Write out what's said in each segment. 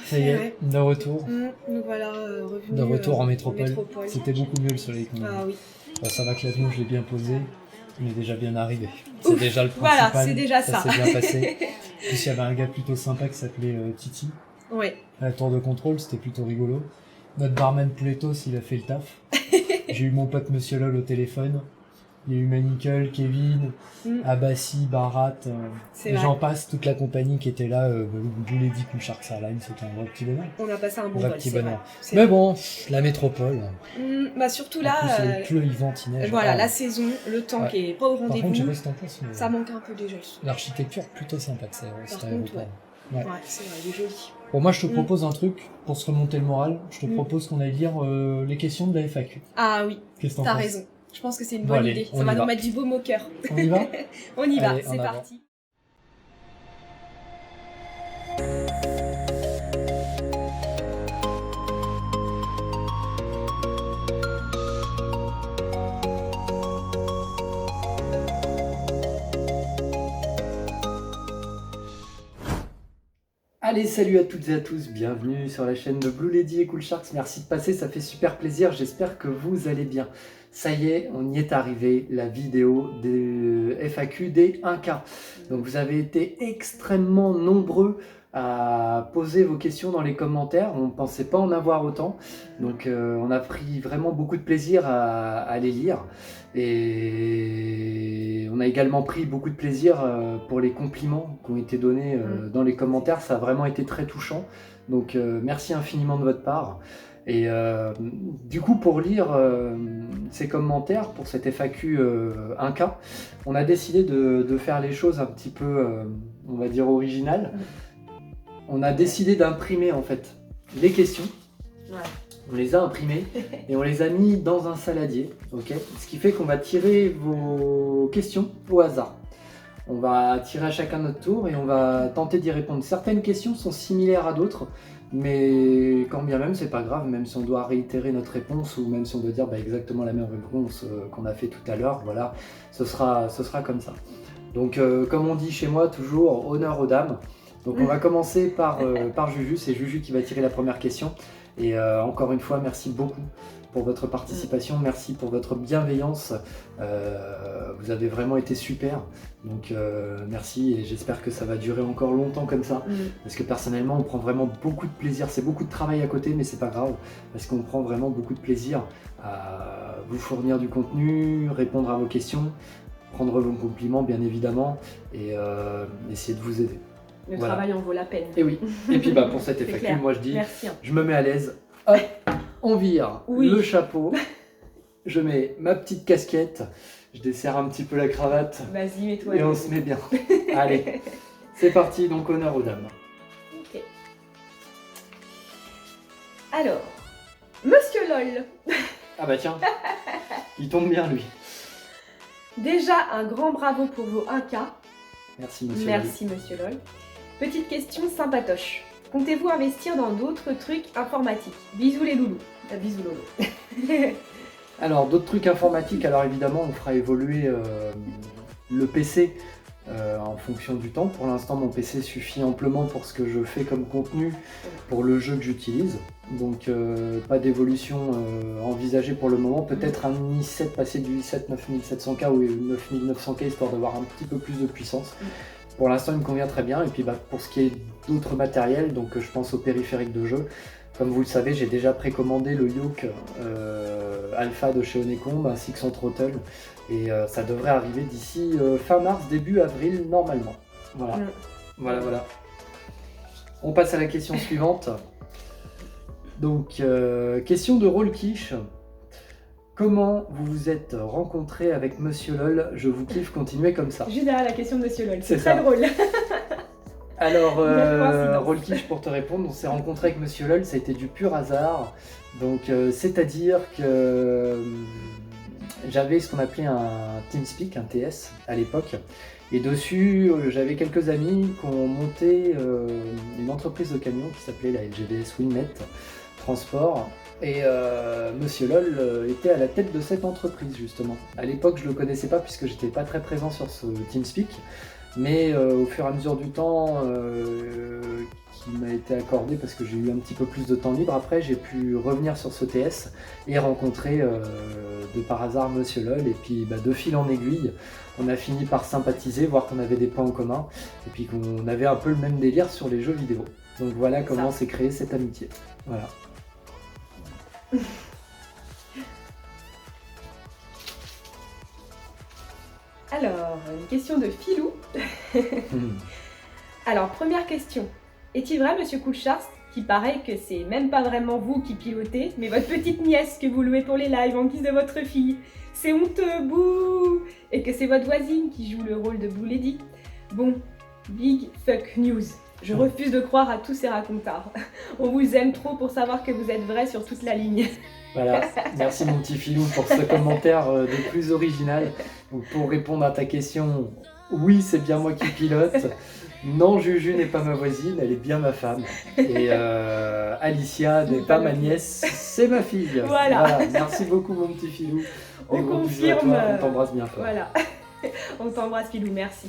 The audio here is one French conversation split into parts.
Ça y est, de retour. Donc voilà, revenu. De retour en métropole. métropole. C'était beaucoup mieux le soleil qu'on a. Ah oui. Bah, ça va que l'avion, je l'ai bien posé. On est déjà bien arrivé. C'est déjà le principal. Voilà, c'est déjà ça. Ça s'est bien passé. En plus, il y avait un gars plutôt sympa qui s'appelait Titi. Ouais. À la tour de contrôle, c'était plutôt rigolo. Notre barman Plétos, il a fait le taf. J'ai eu mon pote Monsieur LOL au téléphone. Il y a eu Manicle, Kevin, Abassi, Barat, et j'en passe, toute la compagnie qui était là. Je vous l'ai dit, Cool Sharks Airlines, c'était un vrai petit bonheur. On a passé un bon vrai vol, petit c'est bonheur. vrai. Mais bon, la métropole. Bah surtout En là, plus, il pleut, il vente, il neige. voilà, la saison, le temps qui est pas au Par contre, je sais rendez-vous, pas si t'en penses, mais ça manque un peu déjà. l'architecture plutôt sympa de cet Par aéroport. contre, ouais, c'est vrai, il est joli. Bon, moi, je te propose un truc pour se remonter le moral. Je te propose qu'on aille lire les questions de la FAQ. Ah oui, Qu'est-ce que t'en t'as penses? raison. Je pense que c'est une bonne idée. Ça va nous mettre du baume au cœur. On y va? On y va, Allez, c'est parti. Allez, salut à toutes et à tous, bienvenue sur la chaîne de Blue Lady et Cool Sharks, merci de passer, ça fait super plaisir, j'espère que vous allez bien. Ça y est, on y est arrivé, la vidéo des FAQ des 1K. Donc vous avez été extrêmement nombreux à poser vos questions dans les commentaires, on ne pensait pas en avoir autant, donc on a pris vraiment beaucoup de plaisir à les lire. Et on a également pris beaucoup de plaisir pour les compliments qui ont été donnés dans les commentaires, ça a vraiment été très touchant, donc merci infiniment de votre part. Et du coup, pour lire ces commentaires pour cette FAQ 1K, on a décidé de faire les choses un petit peu, on va dire, originales. On a décidé d'imprimer en fait les questions. Ouais. On les a imprimées et on les a mis dans un saladier, ok. Ce qui fait qu'on va tirer vos questions au hasard. On va tirer à chacun notre tour et on va tenter d'y répondre. Certaines questions sont similaires à d'autres, mais quand bien même, c'est pas grave, même si on doit réitérer notre réponse ou même si on doit dire exactement la même réponse qu'on a fait tout à l'heure, voilà, ce sera comme ça. Donc, comme on dit chez moi, toujours honneur aux dames. Donc, on va commencer par Juju, c'est Juju qui va tirer la première question. Et encore une fois, merci beaucoup pour votre participation, merci pour votre bienveillance, vous avez vraiment été super, donc merci et j'espère que ça va durer encore longtemps comme ça, parce que personnellement on prend vraiment beaucoup de plaisir, c'est beaucoup de travail à côté mais c'est pas grave, parce qu'on prend vraiment beaucoup de plaisir à vous fournir du contenu, répondre à vos questions, prendre vos compliments bien évidemment et essayer de vous aider. Le travail en vaut la peine. Et oui, et puis pour cette FAQ, moi je dis, merci, hein. Je me mets à l'aise, hop, on vire le chapeau, je mets ma petite casquette, je desserre un petit peu la cravate, vas-y, mets-toi. Et on se met bien. Allez, c'est parti, donc honneur aux dames. Ok. Alors, Monsieur LOL. Ah bah tiens, il tombe bien lui. Déjà, un grand bravo pour vos 1K. Merci Monsieur Merci Monsieur LOL. Petite question sympatoche. Comptez-vous investir dans d'autres trucs informatiques? Bisous les loulous. Bisous Lolo. Alors, d'autres trucs informatiques, alors évidemment, on fera évoluer le PC en fonction du temps. Pour l'instant, mon PC suffit amplement pour ce que je fais comme contenu, pour le jeu que j'utilise. Donc, pas d'évolution envisagée pour le moment. Peut-être un i7, passer du i7 9700K ou 9900K, histoire d'avoir un petit peu plus de puissance. Pour l'instant, il me convient très bien. Et puis, pour ce qui est d'autres matériels, donc je pense aux périphériques de jeu. Comme vous le savez, j'ai déjà précommandé le Yoke Alpha de chez Honeycomb ainsi que son throttle. Et ça devrait arriver d'ici fin mars, début avril, normalement. Voilà. Voilà. On passe à la question suivante. Donc, question de Rollquiche. Comment vous vous êtes rencontré avec Monsieur LOL? Je vous kiffe, continuez comme ça. Juste derrière la question de Monsieur LOL, c'est ça. très drôle. Alors, Rollquiche, pour te répondre, on s'est rencontré avec Monsieur LOL, ça a été du pur hasard. Donc, c'est-à-dire que j'avais ce qu'on appelait un TeamSpeak, un TS à l'époque. Et dessus, j'avais quelques amis qui ont monté une entreprise de camions qui s'appelait la LGDS Winmet Transport. Et Monsieur LOL était à la tête de cette entreprise justement. À l'époque, je le connaissais pas puisque j'étais pas très présent sur ce TeamSpeak. Mais au fur et à mesure du temps, été accordé parce que j'ai eu un petit peu plus de temps libre. Après, j'ai pu revenir sur ce TS et rencontrer de par hasard Monsieur LOL. Et puis, de fil en aiguille, on a fini par sympathiser, voir qu'on avait des points en commun et puis qu'on avait un peu le même délire sur les jeux vidéo. Donc voilà comment s'est créée cette amitié. Voilà. Alors, une question de Philou. Alors, première question. Est-il vrai, monsieur Coolcharst, qu'il paraît que c'est même pas vraiment vous qui pilotez, mais votre petite nièce que vous louez pour les lives en guise de votre fille? C'est honteux, bouh! Et que c'est votre voisine qui joue le rôle de Blue Lady? Bon, big fuck news. Je refuse de croire à tous ces racontards. On vous aime trop pour savoir que vous êtes vrai sur toute la ligne. Voilà, merci mon petit Filou pour ce commentaire de plus original. Donc pour répondre à ta question, oui c'est bien moi qui pilote. Non, Juju n'est pas ma voisine, elle est bien ma femme. Et Alicia n'est pas ma nièce, c'est ma fille. Voilà. Merci beaucoup mon petit Filou. On confirme. On t'embrasse bien fort. Voilà. On t'embrasse Filou, merci.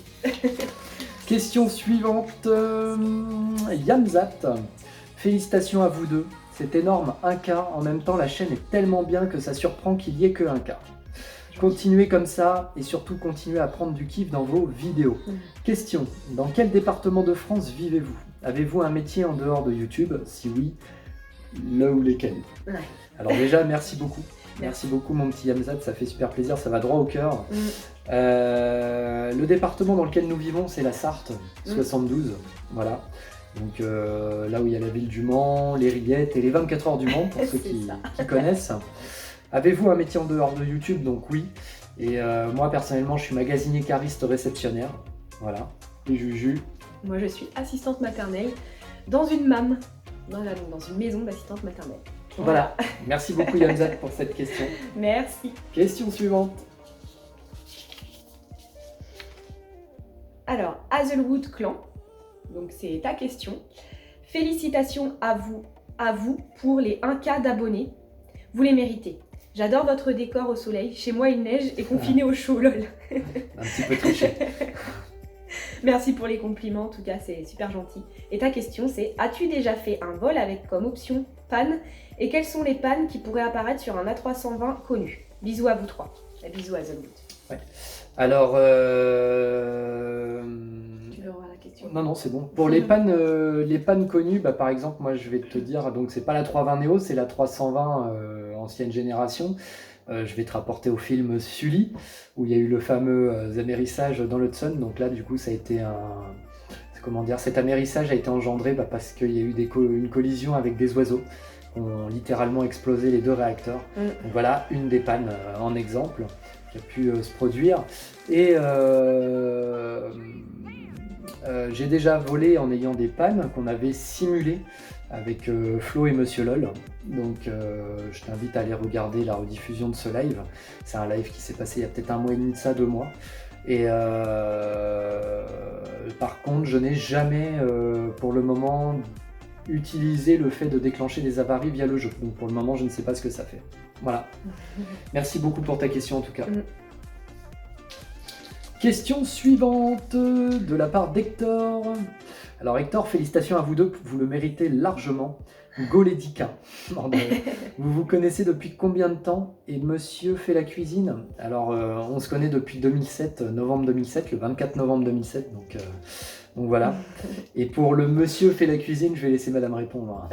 Question suivante. Yamzat. Félicitations à vous deux. C'est énorme, 1K. En même temps, la chaîne est tellement bien que ça surprend qu'il y ait que 1K. Continuez comme ça et surtout continuez à prendre du kiff dans vos vidéos. Question. Dans quel département de France vivez-vous? Avez-vous un métier en dehors de YouTube? Si oui, le ou lesquels? Ouais. Alors déjà, merci beaucoup. Merci beaucoup mon petit Yamzat, ça fait super plaisir, ça va droit au cœur. Le département dans lequel nous vivons, c'est la Sarthe, 72, voilà. Donc là où il y a la ville du Mans, les Rillettes et les 24 heures du Mans, pour ceux qui connaissent. Avez-vous un métier en dehors de YouTube? Donc oui. Et moi personnellement, je suis magasinier cariste réceptionnaire. Voilà. Et Juju? Moi je suis assistante maternelle dans une MAM, dans une maison d'assistante maternelle. Voilà. Merci beaucoup Yamzat pour cette question. Merci. Question suivante. Alors, Hazelwood Clan, donc c'est ta question. Félicitations à vous pour les 1K d'abonnés. Vous les méritez. J'adore votre décor au soleil. Chez moi, il neige et confiné au chaud, lol. Un petit peu triché. Merci pour les compliments, en tout cas, c'est super gentil. Et ta question, c'est: as-tu déjà fait un vol avec comme option panne? Et quelles sont les pannes qui pourraient apparaître sur un A320 connu? Bisous à vous trois. Et bisous à Hazelwood. Ouais. Alors, tu veux revoir la question? Non, c'est bon. Pour les pannes connues, par exemple, moi je vais te dire, donc c'est pas la 320 Neo, c'est la 320 ancienne génération. Je vais te rapporter au film Sully, où il y a eu le fameux amérissage dans l'Hudson. Donc là, du coup, ça a été cet amérissage a été engendré parce qu'il y a eu une collision avec des oiseaux qui ont littéralement explosé les deux réacteurs. Donc voilà, une des pannes en exemple qui a pu se produire. Et j'ai déjà volé en ayant des pannes qu'on avait simulées avec Flo et Monsieur LOL. Donc je t'invite à aller regarder la rediffusion de ce live. C'est un live qui s'est passé il y a peut-être 1 mois et demi de ça, 2 mois. Et par contre, je n'ai jamais pour le moment utilisé le fait de déclencher des avaries via le jeu. Donc pour le moment, je ne sais pas ce que ça fait. Voilà. Merci beaucoup pour ta question en tout cas. Question suivante de la part d'Hector. Alors Hector, félicitations à vous deux, vous le méritez largement. Goledika. Vous vous connaissez depuis combien de temps? Et monsieur fait la cuisine? Alors on se connaît depuis 2007, novembre 2007, le 24 novembre 2007, donc voilà. Et pour le monsieur fait la cuisine, je vais laisser madame répondre.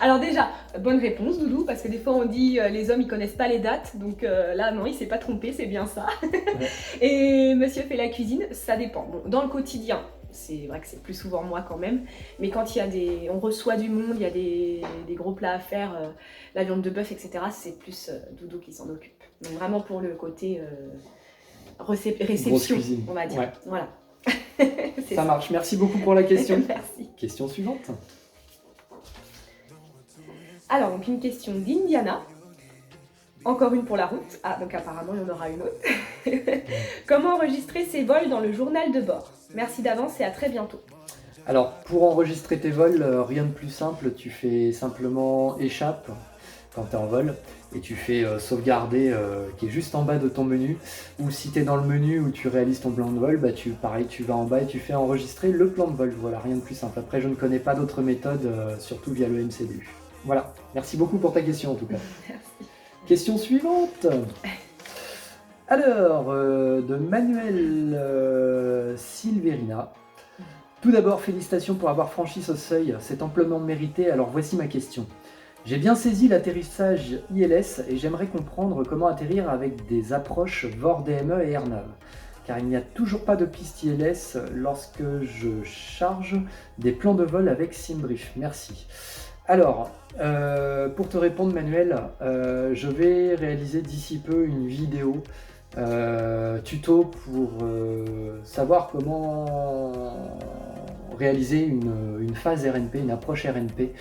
Alors déjà, bonne réponse Doudou, parce que des fois on dit les hommes ils connaissent pas les dates, donc là non, il s'est pas trompé, c'est bien ça. Ouais. Et monsieur fait la cuisine, ça dépend. Bon, dans le quotidien, c'est vrai que c'est plus souvent moi quand même, mais quand on reçoit du monde, il y a des gros plats à faire, la viande de bœuf, etc., c'est plus Doudou qui s'en occupe. Donc vraiment pour le côté réception, on va dire. Ouais. Voilà. Ça marche, merci beaucoup pour la question. Merci. Question suivante. Alors, donc une question d'Indiana. Encore une pour la route. Ah, donc apparemment, il y en aura une autre. Comment enregistrer ses vols dans le journal de bord? Merci d'avance et à très bientôt. Alors, pour enregistrer tes vols, rien de plus simple. Tu fais simplement échappe quand tu es en vol. et tu fais sauvegarder qui est juste en bas de ton menu, ou si tu es dans le menu où tu réalises ton plan de vol, bah pareil, tu vas en bas et tu fais enregistrer le plan de vol. Voilà, rien de plus simple. Après, je ne connais pas d'autres méthodes, surtout via le MCDU. Voilà, merci beaucoup pour ta question en tout cas. Merci. Question suivante. Alors, de Manuel Silverina. Tout d'abord, félicitations pour avoir franchi ce seuil, c'est amplement mérité, alors voici ma question. J'ai bien saisi l'atterrissage ILS et j'aimerais comprendre comment atterrir avec des approches VOR-DME et AirNav, car il n'y a toujours pas de piste ILS lorsque je charge des plans de vol avec SimBrief. Merci. Alors, pour te répondre Manuel, je vais réaliser d'ici peu une vidéo tuto pour savoir comment réaliser une phase RNP, une approche RNP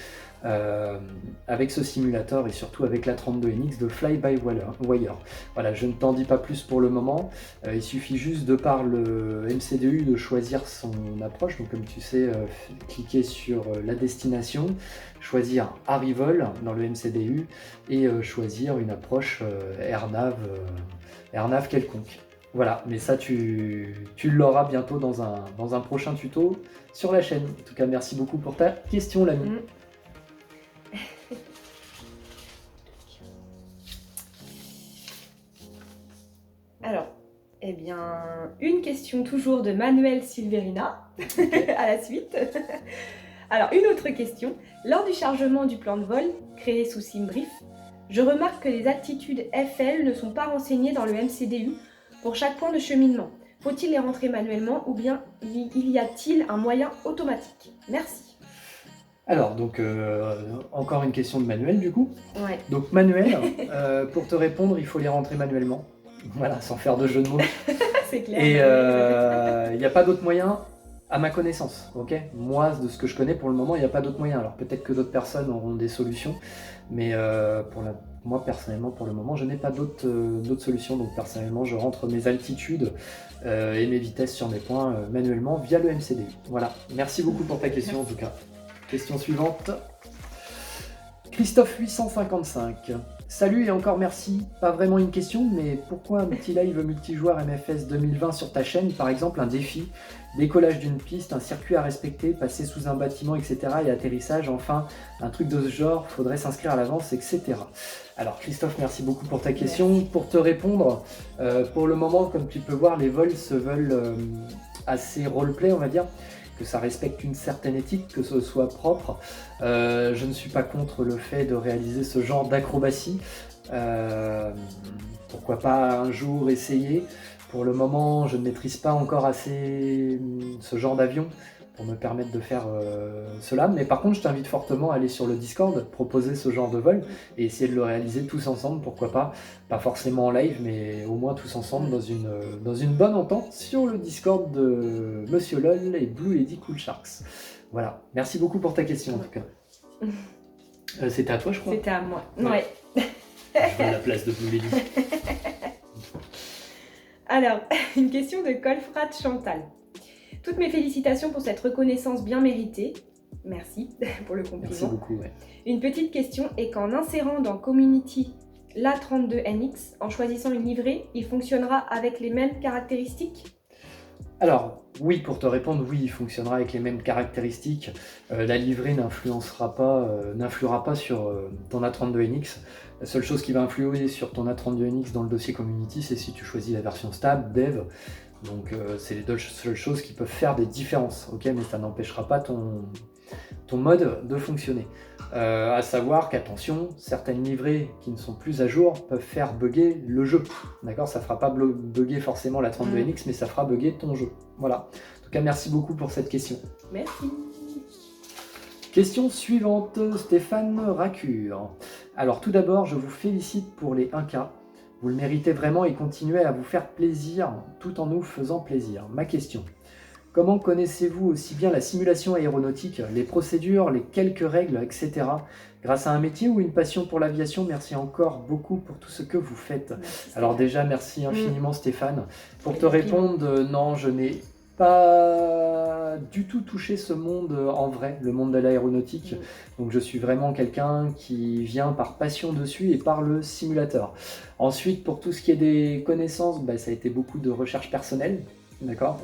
avec ce simulateur et surtout avec la 32NX de Fly-by-Wire. Voilà, je ne t'en dis pas plus pour le moment, il suffit juste de par le MCDU de choisir son approche, donc comme tu sais, cliquer sur la destination, choisir Arrival dans le MCDU et choisir une approche AirNav quelconque. Voilà, mais ça tu l'auras bientôt dans un prochain tuto sur la chaîne. En tout cas, merci beaucoup pour ta question, l'ami. Alors, eh bien, une question toujours de Manuel Silverina, à la suite. Alors, une autre question. Lors du chargement du plan de vol, créé sous SimBrief, je remarque que les altitudes FL ne sont pas renseignées dans le MCDU pour chaque point de cheminement. Faut-il les rentrer manuellement ou bien y a-t-il un moyen automatique? Merci. Alors, donc, encore une question de Manuel, du coup. Ouais. Donc, Manuel, pour te répondre, il faut les rentrer manuellement. Voilà, sans faire de jeu de mots. C'est clair. Et il n'y a pas d'autre moyen, à ma connaissance, ok? Moi, de ce que je connais, pour le moment, il n'y a pas d'autre moyen. Alors, peut-être que d'autres personnes auront des solutions, mais moi, personnellement, pour le moment, je n'ai pas d'autres solutions. Donc, personnellement, je rentre mes altitudes et mes vitesses sur mes points manuellement via le MCDU. Voilà, merci beaucoup pour ta question, en tout cas. Question suivante. Christophe 855. Salut et encore merci. Pas vraiment une question, mais pourquoi un petit live multijoueur MFS 2020 sur ta chaîne, par exemple un défi, décollage d'une piste, un circuit à respecter, passer sous un bâtiment, etc. et atterrissage, enfin un truc de ce genre, faudrait s'inscrire à l'avance, etc. Alors Christophe, merci beaucoup pour ta question. Merci. Pour te répondre, pour le moment, comme tu peux voir, les vols se veulent assez roleplay, on va dire. Que ça respecte une certaine éthique, que ce soit propre. Je ne suis pas contre le fait de réaliser ce genre d'acrobatie. Pourquoi pas un jour essayer. Pour le moment, je ne maîtrise pas encore assez ce genre d'avion pour me permettre de faire cela. Mais par contre, je t'invite fortement à aller sur le Discord, proposer ce genre de vol et essayer de le réaliser tous ensemble, pourquoi pas. Pas forcément en live, mais au moins tous ensemble dans une bonne entente sur le Discord de Monsieur LOL et Blue Lady Cool Sharks. Voilà, merci beaucoup pour ta question en tout cas. C'était à toi, je crois. C'était à moi, ouais. Je veux la place de Blue Lady. Alors, une question de Colfrat Chantal. Toutes mes félicitations pour cette reconnaissance bien méritée. Merci pour le compliment. Merci beaucoup, ouais. Une petite question est qu'en insérant dans Community l'A32NX, en choisissant une livrée, il fonctionnera avec les mêmes caractéristiques? Alors, oui, pour te répondre, oui, il fonctionnera avec les mêmes caractéristiques. La livrée n'influera pas sur ton A32NX. La seule chose qui va influer sur ton A32NX dans le dossier Community, c'est si tu choisis la version stable, dev. Donc c'est les deux seules choses qui peuvent faire des différences, ok, mais ça n'empêchera pas ton mode de fonctionner. À savoir qu'attention, certaines livrées qui ne sont plus à jour peuvent faire bugger le jeu. D'accord, ça ne fera pas bugger forcément la 32NX, mais ça fera bugger ton jeu. Voilà. En tout cas, merci beaucoup pour cette question. Merci. Question suivante, Stéphane Racure. Alors tout d'abord, je vous félicite pour les 1K. Vous le méritez vraiment et continuez à vous faire plaisir tout en nous faisant plaisir. Ma question, comment connaissez-vous aussi bien la simulation aéronautique, les procédures, les quelques règles, etc. Grâce à un métier ou une passion pour l'aviation? Merci encore beaucoup pour tout ce que vous faites. Alors déjà, merci infiniment Stéphane. Pour te répondre, non, je n'ai pas du tout touché ce monde en vrai, le monde de l'aéronautique. Donc je suis vraiment quelqu'un qui vient par passion dessus et par le simulateur. Ensuite, pour tout ce qui est des connaissances, bah, ça a été beaucoup de recherche personnelle, d'accord,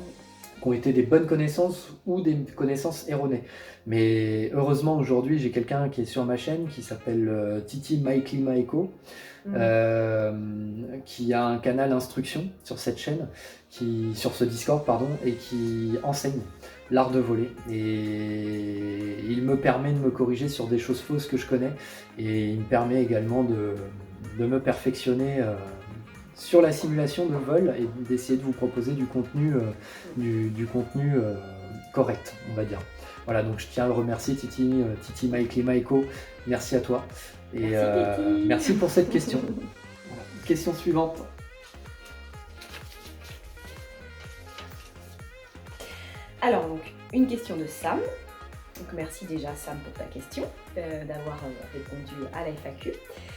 qui ont été des bonnes connaissances ou des connaissances erronées. Mais heureusement, aujourd'hui, j'ai quelqu'un qui est sur ma chaîne qui s'appelle Titi Maikli Maeko, qui a un canal instruction sur cette chaîne, sur ce Discord, pardon, et qui enseigne l'art de voler. Et il me permet de me corriger sur des choses fausses que je connais, et il me permet également de me perfectionner sur la simulation de vol et d'essayer de vous proposer du contenu, correct, on va dire. Voilà, donc je tiens à le remercier, Titi Maikli Maeko, merci à toi. Et merci pour cette question. Voilà. Question suivante. Alors, donc, une question de Sam. Donc, merci déjà, Sam, pour ta question, d'avoir répondu à la FAQ.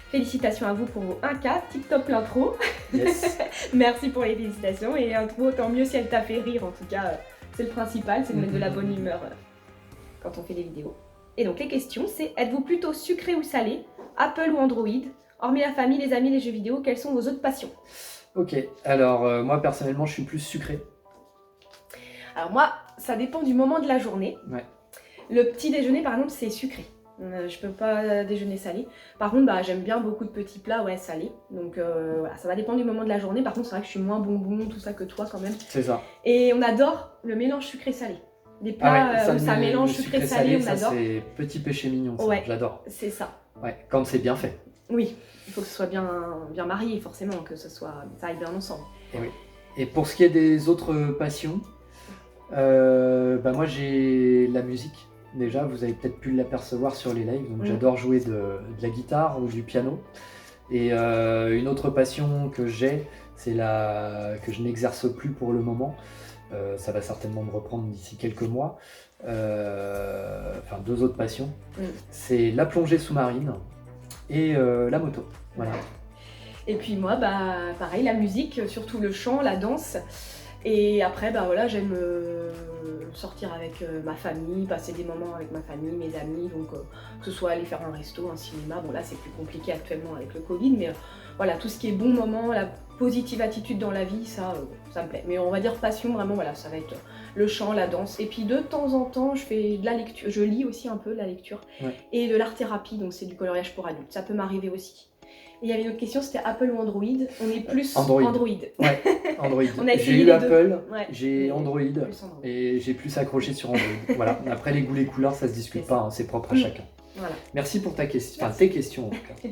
Félicitations à vous pour vos 1K, tip top l'intro. Yes. Merci pour les félicitations. Et l'intro, tant mieux si elle t'a fait rire. En tout cas, c'est le principal, c'est de mettre de la bonne humeur quand on fait des vidéos. Et donc, les questions, c'est: êtes-vous plutôt sucré ou salé, Apple ou Android? Hormis la famille, les amis, les jeux vidéo, quelles sont vos autres passions? Ok, alors moi personnellement, je suis plus sucré. Alors moi, ça dépend du moment de la journée. Ouais. Le petit déjeuner, par exemple, c'est sucré. Je peux pas déjeuner salé. Par contre, bah, j'aime bien beaucoup de petits plats, ouais, salés. Donc voilà, ça va dépendre du moment de la journée. Par contre, c'est vrai que je suis moins bonbon, tout ça que toi quand même. C'est ça. Et on adore le mélange sucré-salé. Des plats où ça mélange sucré-salé, on adore. C'est petit péché mignon, ça, ouais, j'adore. C'est ça. Ouais, quand c'est bien fait. Oui, il faut que ce soit bien marié, forcément, que ça aille bien ensemble. Et oui. Et pour ce qui est des autres passions, bah moi j'ai la musique. Déjà, vous avez peut-être pu l'apercevoir sur les lives, donc j'adore jouer de la guitare ou du piano. Et une autre passion que j'ai, c'est que je n'exerce plus pour le moment. Ça va certainement me reprendre d'ici quelques mois. Enfin, deux autres passions. C'est la plongée sous-marine et la moto. Voilà. Et puis moi, bah, pareil, la musique, surtout le chant, la danse. Et après, bah voilà, j'aime sortir avec ma famille, passer des moments avec ma famille, mes amis, donc que ce soit aller faire un resto, un cinéma. Bon là, c'est plus compliqué actuellement avec le Covid, mais voilà, tout ce qui est bon moment, la positive attitude dans la vie, ça me plaît. Mais on va dire passion, vraiment, voilà, ça va être le chant, la danse. Et puis de temps en temps, je fais de la lecture, je lis aussi un peu de la lecture, et de l'art-thérapie, donc c'est du coloriage pour adultes. Ça peut m'arriver aussi. Et il y avait une autre question, c'était Apple ou Android? On est plus Android. Ouais, Android. J'ai eu Apple, j'ai Android, et j'ai plus accroché sur Android. Voilà. Après, les goûts, les couleurs, ça se discute pas, hein, c'est propre à chacun. Voilà. Merci pour ta question, enfin tes questions en tout cas.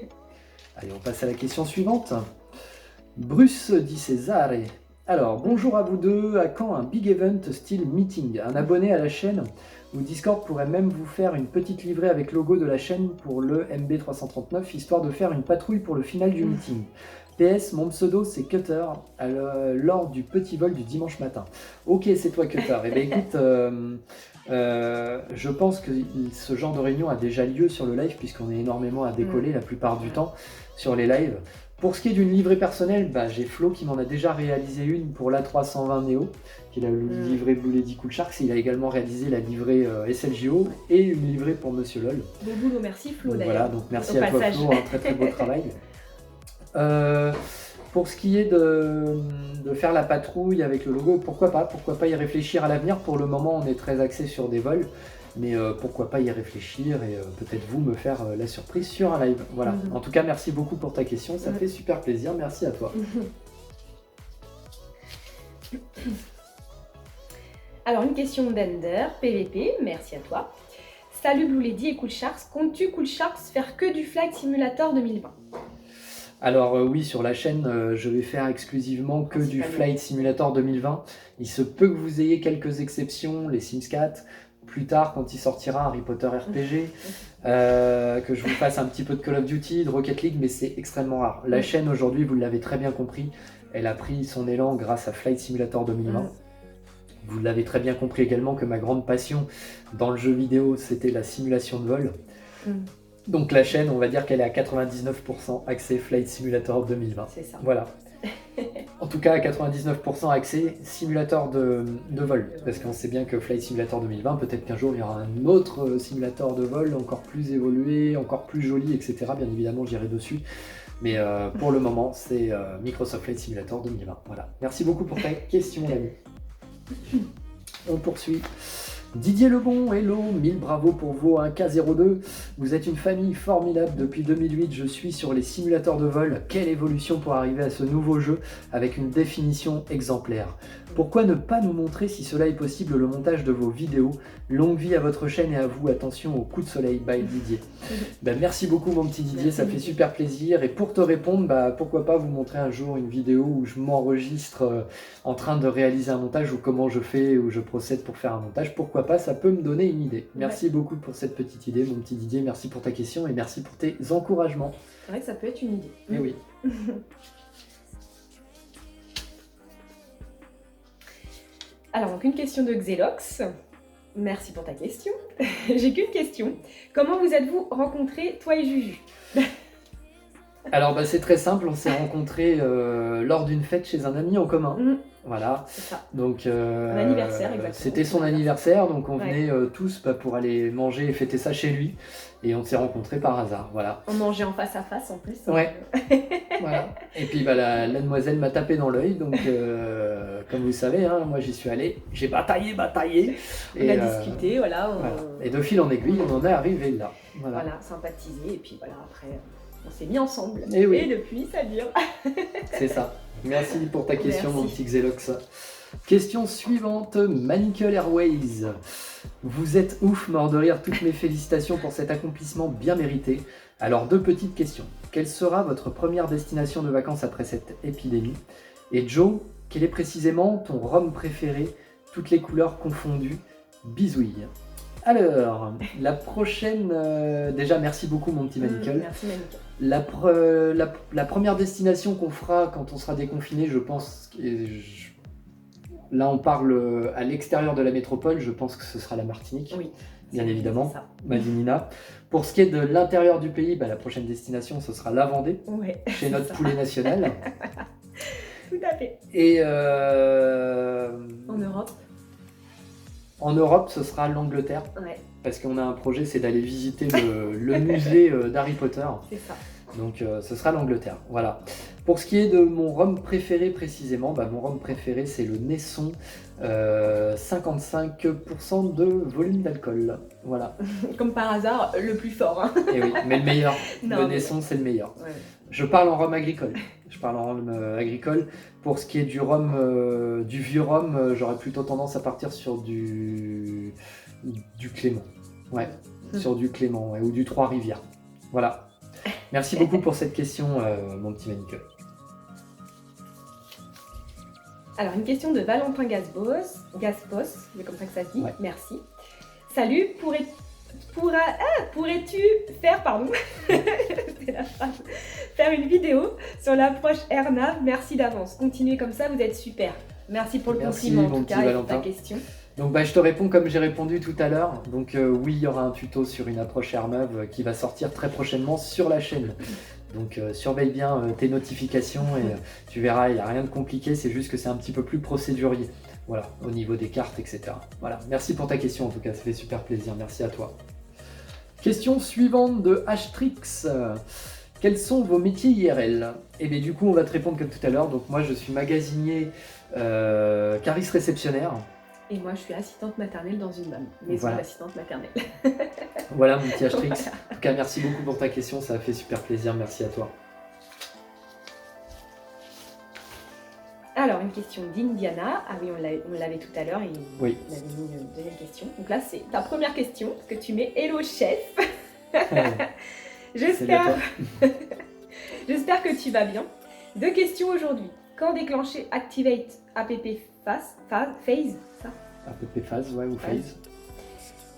Allez, on passe à la question suivante. Bruce dit César. Alors, bonjour à vous deux. À quand un big event style meeting? Un abonné à la chaîne ou Discord pourrait même vous faire une petite livrée avec logo de la chaîne pour le MB339, histoire de faire une patrouille pour le final du meeting. PS, mon pseudo c'est Cutter lors du petit vol du dimanche matin. Ok, c'est toi Cutter. Eh bien écoute, je pense que ce genre de réunion a déjà lieu sur le live, puisqu'on est énormément à décoller la plupart du temps sur les lives. Pour ce qui est d'une livrée personnelle, bah, j'ai Flo qui m'en a déjà réalisé une pour l'A320 Neo, qui est la livrée Blue Lady Cool Sharks. Il a également réalisé la livrée SLJO et une livrée pour Monsieur LOL. Bon boulot, merci Flo d'ailleurs. Voilà, donc merci à toi Flo, un très très beau travail. Pour ce qui est de faire la patrouille avec le logo, pourquoi pas y réfléchir à l'avenir. Pour le moment, on est très axé sur des vols, mais pourquoi pas y réfléchir et peut-être vous me faire la surprise sur un live. Voilà. En tout cas, merci beaucoup pour ta question, ça fait super plaisir. Merci à toi. Alors, une question d'Ender, PVP, merci à toi. Salut Blue Lady et Cool Sharks, comptes-tu Cool Sharks faire que du Flight Simulator 2020? Alors oui, sur la chaîne, je vais faire exclusivement que du Flight Simulator 2020. Il se peut que vous ayez quelques exceptions, les Sims 4, plus tard quand il sortira Harry Potter RPG, que je vous fasse un petit peu de Call of Duty, de Rocket League, mais c'est extrêmement rare. La chaîne aujourd'hui, vous l'avez très bien compris, elle a pris son élan grâce à Flight Simulator 2020. Vous l'avez très bien compris également que ma grande passion dans le jeu vidéo, c'était la simulation de vol. Donc la chaîne, on va dire qu'elle est à 99% axée Flight Simulator 2020. C'est ça. Voilà. En tout cas, à 99% accès simulateur de vol. Parce qu'on sait bien que Flight Simulator 2020, peut-être qu'un jour il y aura un autre simulateur de vol encore plus évolué, encore plus joli, etc. Bien évidemment, j'irai dessus. Mais pour le moment, c'est Microsoft Flight Simulator 2020. Voilà. Merci beaucoup pour ta question, l'ami. On poursuit. Didier Lebon, hello, 1000 bravo pour vos 1K02. Vous êtes une famille formidable. Depuis 2008, je suis sur les simulateurs de vol. Quelle évolution pour arriver à ce nouveau jeu avec une définition exemplaire. Pourquoi ne pas nous montrer, si cela est possible, le montage de vos vidéos? Longue vie à votre chaîne et à vous. Attention au coup de soleil. Bye Didier. Ben, merci beaucoup mon petit Didier, ça fait super plaisir. Et pour te répondre, pourquoi pas vous montrer un jour une vidéo où je m'enregistre en train de réaliser un montage ou comment je fais ou je procède pour faire un montage. Pourquoi pas, ça peut me donner une idée. Merci beaucoup pour cette petite idée, mon petit Didier. Merci pour ta question et merci pour tes encouragements. C'est vrai que ça peut être une idée. Eh oui. Alors, donc une question de Xelox. Merci pour ta question. J'ai qu'une question. Comment vous êtes-vous rencontrés, toi et Juju? Alors c'est très simple, on s'est rencontrés lors d'une fête chez un ami en commun. Voilà. C'est ça. Donc un anniversaire, exactement. C'était son anniversaire, donc on venait tous pour aller manger et fêter ça chez lui. Et on s'est rencontrés par hasard, voilà. On mangeait en face à face en plus. Ouais. Voilà. Et puis la demoiselle m'a tapé dans l'œil, donc comme vous savez, hein, moi j'y suis allé, j'ai bataillé. On a discuté, voilà. Et de fil en aiguille, on en est arrivé là. Voilà, sympathisé, et puis voilà, après on s'est mis ensemble. Et oui. Et depuis, ça dure. C'est ça. Merci pour ta question, mon petit Xelox. Question suivante, Manicle Airways. Vous êtes ouf, mort de rire, toutes mes félicitations pour cet accomplissement bien mérité. Alors, deux petites questions. Quelle sera votre première destination de vacances après cette épidémie? Et Joe, quel est précisément ton rhum préféré, toutes les couleurs confondues? Bisouilles. Alors, la prochaine... déjà, merci beaucoup, mon petit Manicle. Merci, Manicle. La première destination qu'on fera quand on sera déconfiné, je pense... Là, on parle à l'extérieur de la métropole, je pense que ce sera la Martinique. Oui. Bien évidemment, Madinina. Pour ce qui est de l'intérieur du pays, la prochaine destination, ce sera la Vendée, chez notre poulet national. Tout à fait. Et en Europe? En Europe, ce sera l'Angleterre. Ouais. Parce qu'on a un projet, c'est d'aller visiter le musée d'Harry Potter. C'est ça. Donc ce sera l'Angleterre, voilà. Pour ce qui est de mon rhum préféré précisément, mon rhum préféré c'est le Naisson, 55% de volume d'alcool, voilà. Comme par hasard, le plus fort. Hein. Et oui, mais le meilleur, le Naisson c'est le meilleur. Ouais. Je parle en rhum agricole, Pour ce qui est du rhum, du vieux rhum, j'aurais plutôt tendance à partir sur du Clément, sur du Clément, ou du Trois-Rivières, voilà. Merci beaucoup pour cette question, mon petit Manicle. Alors, une question de Valentin Gaspos, c'est comme ça que ça se dit, merci. Salut, pourrais-tu faire, c'est la phrase, faire une vidéo sur l'approche AirNav? Merci d'avance. Continuez comme ça, vous êtes super. Merci pour le compliment en tout cas et pour ta question. Donc je te réponds comme j'ai répondu tout à l'heure. Donc oui, il y aura un tuto sur une approche AirNav qui va sortir très prochainement sur la chaîne. Donc surveille bien tes notifications et tu verras, il n'y a rien de compliqué, c'est juste que c'est un petit peu plus procédurier. Voilà, au niveau des cartes, etc. Voilà, merci pour ta question en tout cas, ça fait super plaisir, merci à toi. Question suivante de Htrix. Quels sont vos métiers IRL? Et bien du coup, on va te répondre comme tout à l'heure. Donc moi, je suis magasinier, cariste réceptionnaire. Et moi, je suis assistante maternelle dans une maison d'assistante maternelle. Voilà mon petit Htrix. En tout cas, merci beaucoup pour ta question, ça a fait super plaisir, merci à toi. Alors, une question d'Indiana. Ah oui, on l'avait tout à l'heure et on avait mis une deuxième question. Donc là, c'est ta première question, parce que tu mets « Hello chef ». J'espère que tu vas bien. Deux questions aujourd'hui. Quand déclencher Activate app phase, ça? App phase, ou phase.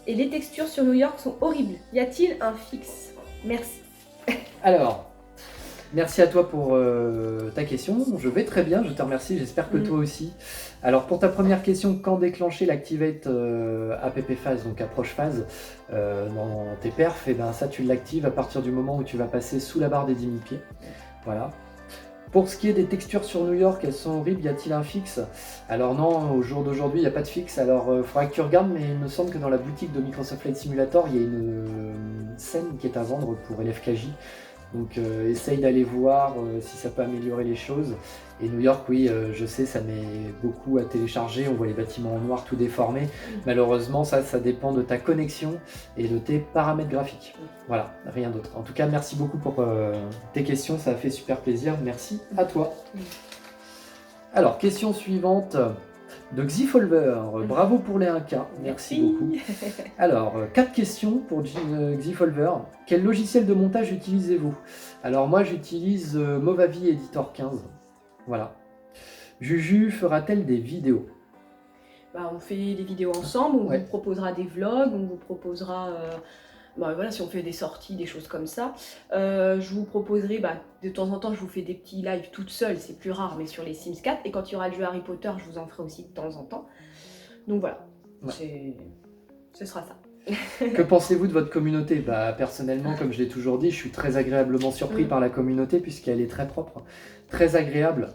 Et les textures sur New York sont horribles. Y a-t-il un fixe? Merci. Alors, merci à toi pour ta question. Je vais très bien, je te remercie. J'espère que toi aussi. Alors, pour ta première question, quand déclencher l'Activate app phase, donc approche phase, dans tes perfs, et ça, tu l'actives à partir du moment où tu vas passer sous la barre des 10 000 pieds. Voilà. Pour ce qui est des textures sur New York, elles sont horribles, y a-t-il un fixe? Alors non, au jour d'aujourd'hui, il n'y a pas de fixe. Alors il faudra que tu regardes, mais il me semble que dans la boutique de Microsoft Flight Simulator, il y a une scène qui est à vendre pour LFKJ. Donc essaye d'aller voir si ça peut améliorer les choses. Et New York, oui, je sais, ça met beaucoup à télécharger, on voit les bâtiments en noir tout déformés. Malheureusement, ça dépend de ta connexion et de tes paramètres graphiques. Voilà, rien d'autre. En tout cas, merci beaucoup pour tes questions, ça a fait super plaisir. Merci à toi. Alors, question suivante de Xifolver. Bravo pour les 1K, merci beaucoup. Alors, 4 questions pour Xifolver. Quel logiciel de montage utilisez-vous? Alors moi, j'utilise Movavi Editor 15. Voilà. Juju fera-t-elle des vidéos? On fait des vidéos ensemble, on vous proposera des vlogs, on vous proposera... voilà, si on fait des sorties, des choses comme ça. Je vous proposerai, de temps en temps, je vous fais des petits lives toute seule, c'est plus rare, mais sur les Sims 4. Et quand il y aura le jeu Harry Potter, je vous en ferai aussi de temps en temps. Donc voilà, ce sera ça. Que pensez-vous de votre communauté? Personnellement, comme je l'ai toujours dit, je suis très agréablement surpris par la communauté puisqu'elle est très propre, très agréable.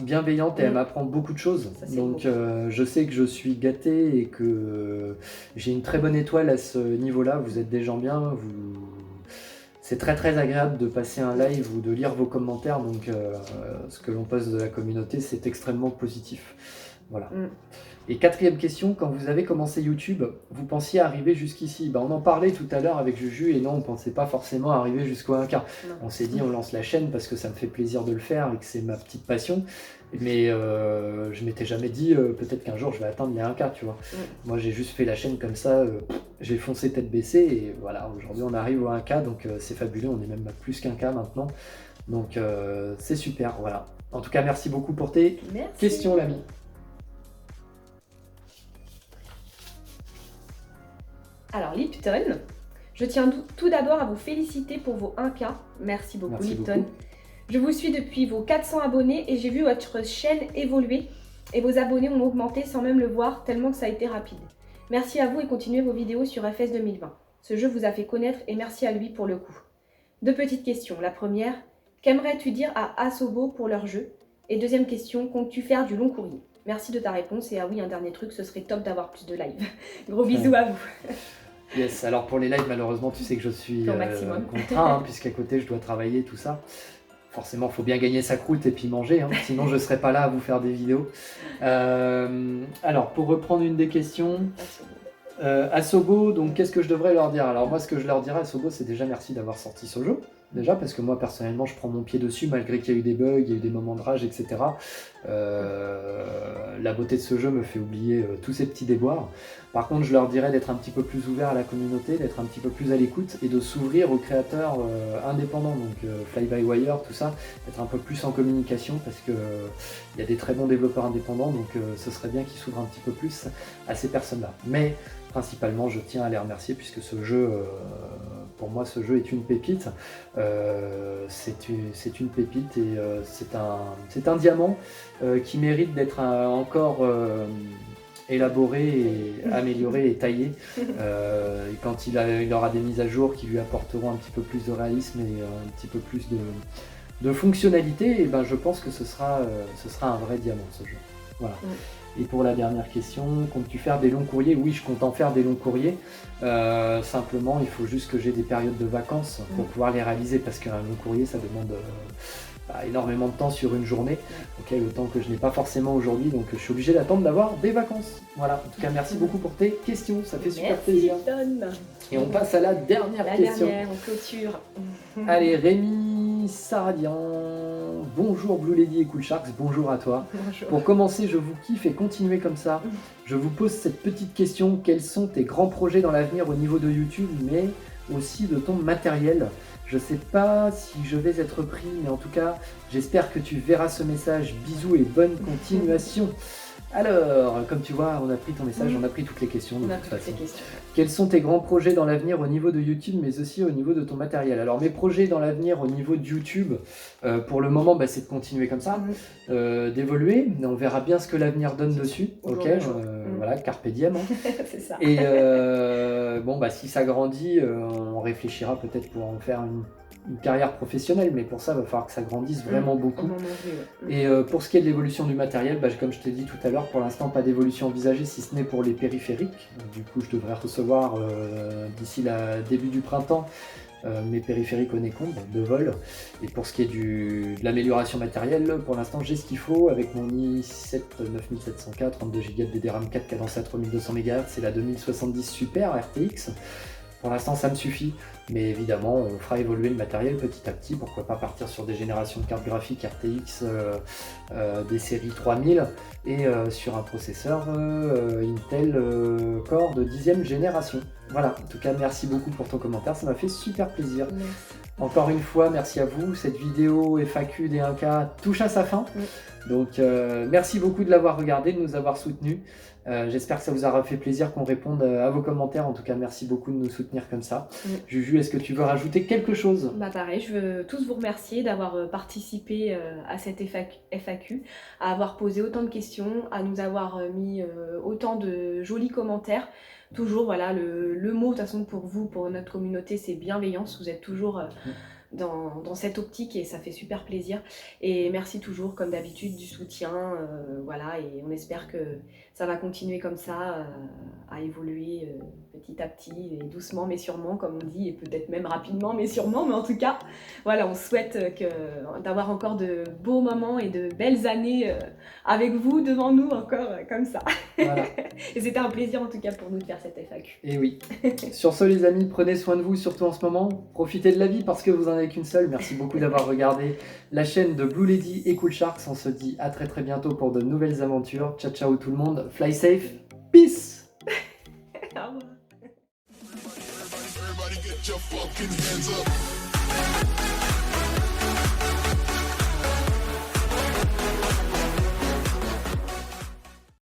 Bienveillante et elle m'apprend beaucoup de choses. Donc je sais que je suis gâté et que j'ai une très bonne étoile à ce niveau-là. Vous êtes des gens bien. C'est très très agréable de passer un live ou de lire vos commentaires. Donc ce que l'on poste de la communauté, c'est extrêmement positif. Voilà. Et 4e question, quand vous avez commencé YouTube, vous pensiez arriver jusqu'ici? On en parlait tout à l'heure avec Juju et non, on ne pensait pas forcément arriver jusqu'au 1K. On s'est dit on lance la chaîne parce que ça me fait plaisir de le faire et que c'est ma petite passion. Mais je m'étais jamais dit peut-être qu'un jour je vais atteindre les 1K, tu vois. Moi j'ai juste fait la chaîne comme ça, j'ai foncé tête baissée et voilà, aujourd'hui on arrive au 1K, donc c'est fabuleux, on est même à plus qu'1K maintenant. Donc c'est super, voilà. En tout cas, merci beaucoup pour tes questions, l'ami. Alors Lipton, je tiens tout d'abord à vous féliciter pour vos 1K. Merci beaucoup Lipton. Je vous suis depuis vos 400 abonnés et j'ai vu votre chaîne évoluer et vos abonnés ont augmenté sans même le voir tellement que ça a été rapide. Merci à vous et continuez vos vidéos sur FS 2020. Ce jeu vous a fait connaître et merci à lui pour le coup. 2 petites questions. La première, qu'aimerais-tu dire à Asobo pour leur jeu? Et 2e question, comptes-tu faire du long courrier? Merci de ta réponse et ah oui, un dernier truc, ce serait top d'avoir plus de live. Gros bisous à vous. Yes, alors pour les lives, malheureusement, tu sais que je suis contraint, puisqu'à côté, je dois travailler, tout ça. Forcément, il faut bien gagner sa croûte et puis manger, sinon je ne serais pas là à vous faire des vidéos. Alors, pour reprendre une des questions, Asobo, donc qu'est-ce que je devrais leur dire? Alors moi, ce que je leur dirais à Asobo, c'est déjà merci d'avoir sorti ce jeu. Déjà, parce que moi, personnellement, je prends mon pied dessus, malgré qu'il y a eu des bugs, il y a eu des moments de rage, etc. La beauté de ce jeu me fait oublier tous ces petits déboires. Par contre, je leur dirais d'être un petit peu plus ouvert à la communauté, d'être un petit peu plus à l'écoute et de s'ouvrir aux créateurs indépendants, donc Fly by Wire, tout ça, d'être un peu plus en communication parce que il y a des très bons développeurs indépendants, donc ce serait bien qu'ils s'ouvrent un petit peu plus à ces personnes-là. Mais principalement, je tiens à les remercier puisque ce jeu, pour moi, ce jeu est une pépite. C'est une pépite et c'est un diamant qui mérite d'être encore élaboré, et amélioré et taillé. Et quand il aura des mises à jour qui lui apporteront un petit peu plus de réalisme et un petit peu plus de fonctionnalité, et je pense que ce sera un vrai diamant ce jeu. Voilà. Et pour la dernière question, comptes-tu faire des longs courriers? Oui, je compte en faire des longs courriers. Simplement, il faut juste que j'ai des périodes de vacances pour pouvoir les réaliser parce qu'un long courrier, ça demande énormément de temps sur une journée. Le temps que je n'ai pas forcément aujourd'hui, donc je suis obligé d'attendre d'avoir des vacances. Voilà, en tout cas, merci beaucoup pour tes questions, ça fait super plaisir. Et on passe à la dernière question. La dernière, en clôture. Allez, Rémi Saradian. Bonjour Blue Lady et Cool Sharks, bonjour à toi. Bonjour. Pour commencer, je vous kiffe et continuez comme ça. Je vous pose cette petite question, quels sont tes grands projets dans l'avenir au niveau de YouTube, mais aussi de ton matériel? Je sais pas si je vais être pris, mais en tout cas, j'espère que tu verras ce message. Bisous et bonne continuation. Alors, comme tu vois, on a pris ton message, on a pris toutes les questions de toute façon. Quels sont tes grands projets dans l'avenir au niveau de YouTube, mais aussi au niveau de ton matériel? Alors, mes projets dans l'avenir au niveau de YouTube, pour le moment, c'est de continuer comme ça, d'évoluer. On verra bien ce que l'avenir donne dessus. Voilà, carpe diem. Hein. C'est ça. Et bon, bah, si ça grandit, on réfléchira peut-être pour en faire une carrière professionnelle, mais pour ça, il va falloir que ça grandisse vraiment beaucoup. Et pour ce qui est de l'évolution du matériel, bah, comme je t'ai dit tout à l'heure, pour l'instant, pas d'évolution envisagée, si ce n'est pour les périphériques. Du coup, je devrais recevoir d'ici le début du printemps mes périphériques Onecom, donc de vol. Et pour ce qui est de l'amélioration matérielle, pour l'instant, j'ai ce qu'il faut avec mon i7 9700K, 32 Go de DDR4 cadencé à 3200 MHz, c'est la 2070 Super RTX. Pour l'instant, ça me suffit, mais évidemment, on fera évoluer le matériel petit à petit. Pourquoi pas partir sur des générations de cartes graphiques RTX des séries 3000 et sur un processeur Intel Core de 10e génération. Voilà, en tout cas, merci beaucoup pour ton commentaire, ça m'a fait super plaisir. Merci. Encore une fois, merci à vous. Cette vidéo FAQ des 1K touche à sa fin. Donc, merci beaucoup de l'avoir regardé, de nous avoir soutenus. J'espère que ça vous aura fait plaisir qu'on réponde à vos commentaires. En tout cas, merci beaucoup de nous soutenir comme ça. Juju, est-ce que tu veux rajouter quelque chose? Bah pareil, je veux tous vous remercier d'avoir participé à cette FAQ, à avoir posé autant de questions, à nous avoir mis autant de jolis commentaires. Toujours, voilà, le mot, de toute façon, pour vous, pour notre communauté, c'est bienveillance. Vous êtes toujours dans cette optique et ça fait super plaisir. Et merci toujours, comme d'habitude, du soutien. Voilà, et on espère que ça va continuer comme ça, à évoluer petit à petit, et doucement mais sûrement, comme on dit, et peut-être même rapidement mais sûrement. Mais en tout cas, voilà, on souhaite d'avoir encore de beaux moments et de belles années avec vous, devant nous, encore comme ça. Voilà. Et c'était un plaisir en tout cas pour nous de faire cette FAQ. Et oui. Sur ce, les amis, prenez soin de vous, surtout en ce moment. Profitez de la vie parce que vous en avez qu'une seule. Merci beaucoup d'avoir regardé la chaîne de Blue Lady et Cool Sharks. On se dit à très très bientôt pour de nouvelles aventures. Ciao ciao tout le monde. Fly safe. Peace. Au revoir. Everybody get your fucking hands up.